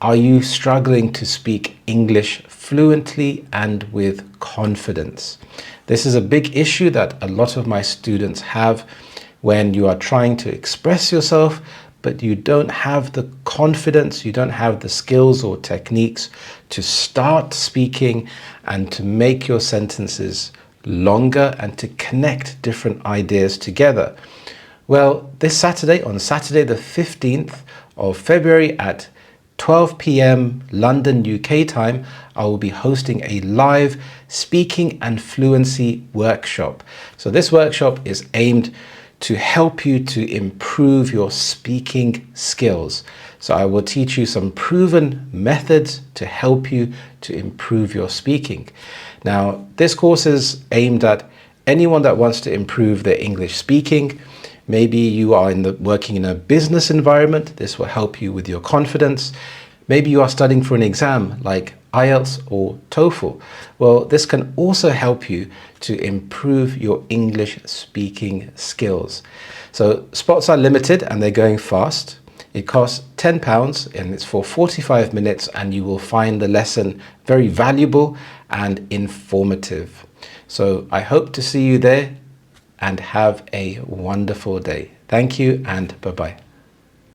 Are you struggling to speak English fluently and with confidence? This is a big issue that a lot of my students have when you are trying to express yourself, but you don't have the confidence, you don't have the skills or techniques to start speaking and to make your sentences longer and to connect different ideas together. Well, this Saturday, on Saturday the 15th of February at 12 p.m. London, UK time, I will be hosting a live speaking and fluency workshop. So this workshop is aimed to help you to improve your speaking skills. So I will teach you some proven methods to help you to improve your speaking. Now, this course is aimed at anyone that wants to improve their English speaking. Maybe you are working in a business environment. This will help you with your confidence. Maybe you are studying for an exam like IELTS or TOEFL. Well, this can also help you to improve your English speaking skills. So spots are limited and they're going fast. It costs £10 and it's for 45 minutes, and you will find the lesson very valuable and informative. So I hope to see you there, and have a wonderful day. Thank you and bye-bye.